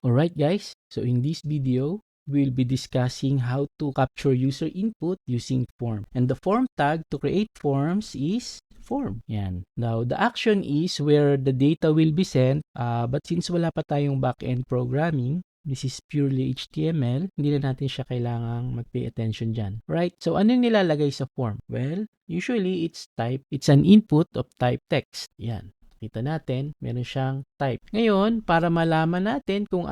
Alright guys, so in this video, we'll be discussing how to capture user input using form. And the form tag to create forms is form. Yan. Now, the action is where the data will be sent, but since wala pa tayong backend programming, this is purely HTML, hindi na natin siya kailangang mag-pay attention dyan. Right? So, ano yung nilalagay sa form? Well, usually it's an input of type text. Yan. Kita natin, meron siyang type. Ngayon, para malaman natin kung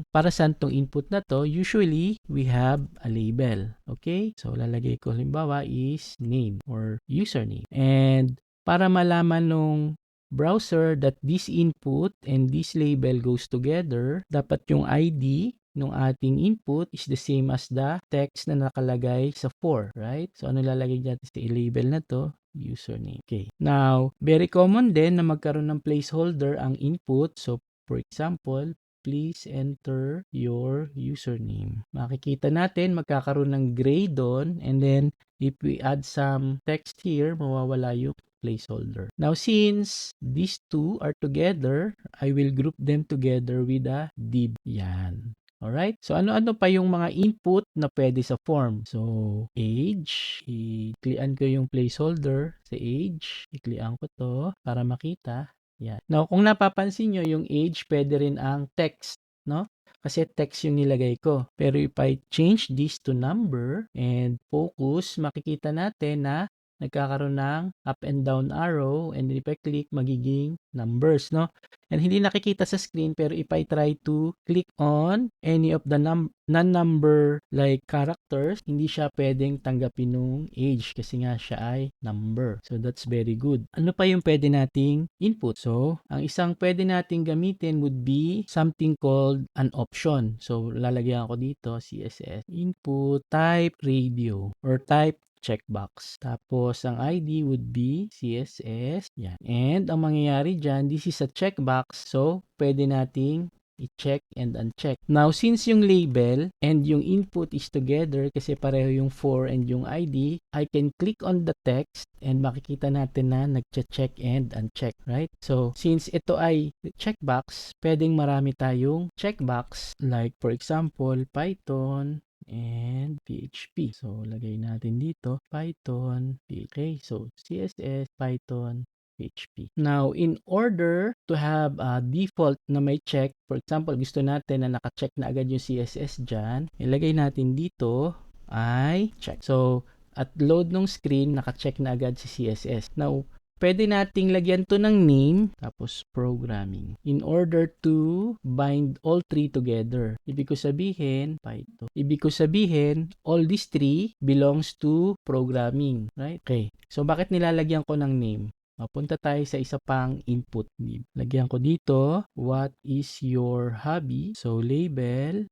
para saan tong input na to, usually, we have a label. Okay? So, lalagay ko halimbawa is name or username. And para malaman nung browser that this input and this label goes together, dapat yung ID nung ating input is the same as the text na nakalagay sa for, right? So, ano lalagay natin sa label na to? Username. Okay. Now, very common din na magkaroon ng placeholder ang input. So, for example, please enter your username. Makikita natin, magkakaroon ng gray doon. And then, if we add some text here, mawawala yung placeholder. Now, since these two are together, I will group them together with a div. Yan. Alright? So, ano-ano pa yung mga input na pwede sa form? So, age. I-clickan ko yung placeholder sa age. I-clickan ko to para makita. Yan. Now, kung napapansin nyo, yung age pwede rin ang text. No? Kasi text yung nilagay ko. Pero if I change this to number and focus, makikita natin na nagkakaroon ng up and down arrow, and if I click, magiging numbers, no? And hindi nakikita sa screen, pero if I try to click on any of the non-number like characters, hindi siya pwedeng tanggapin nung age kasi nga siya ay number. So that's very good. Ano pa yung pwede nating input? So, ang isang pwede nating gamitin would be something called an option. So, lalagyan ko dito, CSS, input, type radio, or type checkbox. Tapos, ang ID would be CSS. Yan. And, ang mangyayari dyan, this is a checkbox. So, pwede nating i-check and uncheck. Now, since yung label and yung input is together, kasi pareho yung for and yung ID, I can click on the text and makikita natin na nagche-check and uncheck, right? So, since ito ay checkbox, pwedeng marami tayong checkbox. Like, for example, Python and PHP. So, lagay natin dito, Python, okay, so CSS, Python, PHP. Now, in order to have a default na may check, for example, gusto natin na naka-check na agad yung CSS dyan, ilagay natin dito ay check. So, at load ng screen, naka-check na agad si CSS. Now, pwede nating lagyan to ng name, tapos programming, in order to bind all three together. Ibig ko sabihin, Python. Ibig ko sabihin, all these three belongs to programming, right? Okay. So, bakit nilalagyan ko ng name? Mapunta tayo sa isa pang input. Lagyan ko dito, what is your hobby? So, label,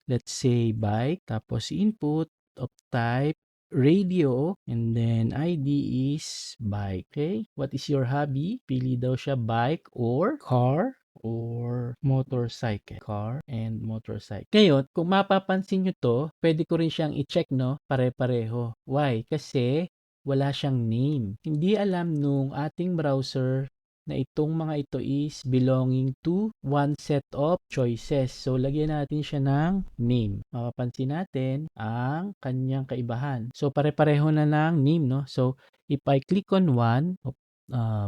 let's say bike, tapos input of type radio, and then ID is bike. Okay? What is your hobby? Pili daw siya bike or car or motorcycle. Car and motorcycle. Ngayon, kung mapapansin nyo to, pwede ko rin siyang i-check, no? Pare-pareho. Why? Kasi wala siyang name. Hindi alam nung ating browser na itong mga ito is belonging to one set of choices. So, lagyan natin siya ng name. Mapapansin natin ang kanyang kaibahan. So, pare-pareho na ng name, no? So, if I click on one,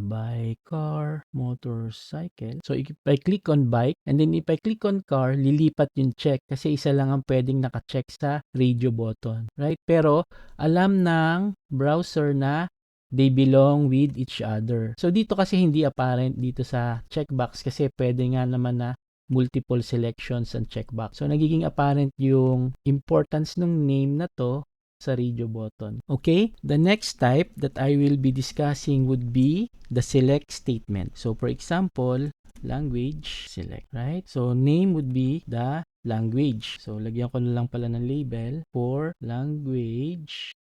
bike, car, motorcycle. So, if I click on bike, and then if I click on car, lilipat yung check kasi isa lang ang pwedeng naka-check sa radio button. Right? Pero, alam ng browser na they belong with each other. So, dito kasi hindi apparent dito sa checkbox kasi pwede nga naman na multiple selections and checkbox. So, nagiging apparent yung importance ng name na to sa radio button. Okay? The next type that I will be discussing would be the select statement. So, for example, language, select, right? So, name would be the language. So, lagyan ko na lang pala ng label for language,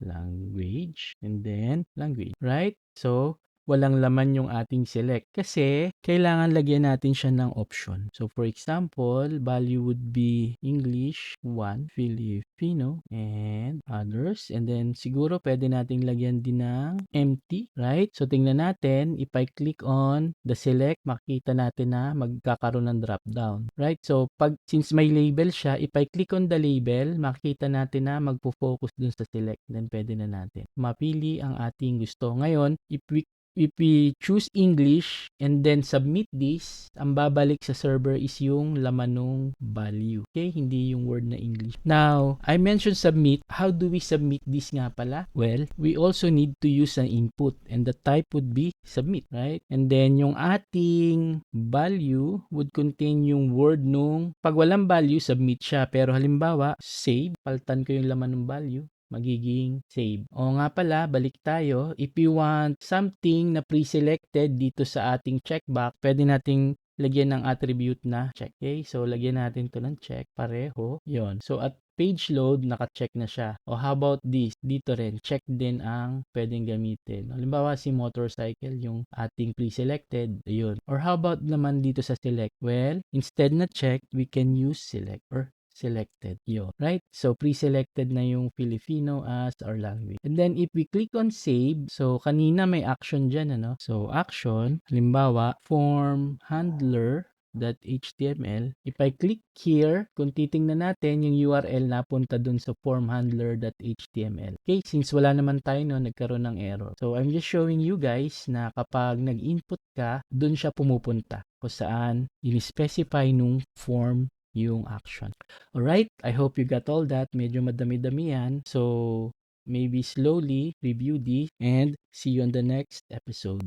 and then language, right? So, walang laman yung ating select kasi kailangan lagyan natin siya ng option. So for example, value would be English 1, Filipino, and others. And then siguro pwede nating lagyan din ng empty, right? So tingnan natin, if I click on the select, makita natin na magkakaroon ng drop down, right? So since may label siya, if I click on the label, makita natin na magpo-focus dun sa select. Then pwede na natin mapili ang ating gusto. Ngayon, if we choose English and then submit this, ang babalik sa server is yung laman ng value. Okay? Hindi yung word na English. Now, I mentioned submit. How do we submit this nga pala? Well, we also need to use an input and the type would be submit, right? And then yung ating value would contain yung word nung pag walang value, submit siya. Pero halimbawa, save, paltan ko yung laman ng value, magiging save. O nga pala, balik tayo. If you want something na pre-selected dito sa ating checkbox, pwede nating lagyan ng attribute na check. Okay? So, lagyan natin to ng check. Pareho. Yon. So, at page load, naka-check na siya. O how about this? Dito rin, check din ang pwedeng gamitin. Halimbawa, si motorcycle, yung ating pre-selected. Ayun. Or how about naman dito sa select? Well, instead na check, we can use select or selected yun, right? So, pre-selected na yung Filipino as our language. And then, if we click on save, so, kanina may action dyan, ano? So, action, halimbawa, form handler .html. If I click here, kung titingnan natin, yung URL napunta dun sa formhandler.html. Okay, since wala naman tayo no, nagkaroon ng error. So, I'm just showing you guys na kapag nag-input ka, dun siya pumupunta kung saan in-specify nung form yung action. Alright, I hope you got all that. Medyo madami-dami yan. So, maybe slowly review this and see you on the next episode.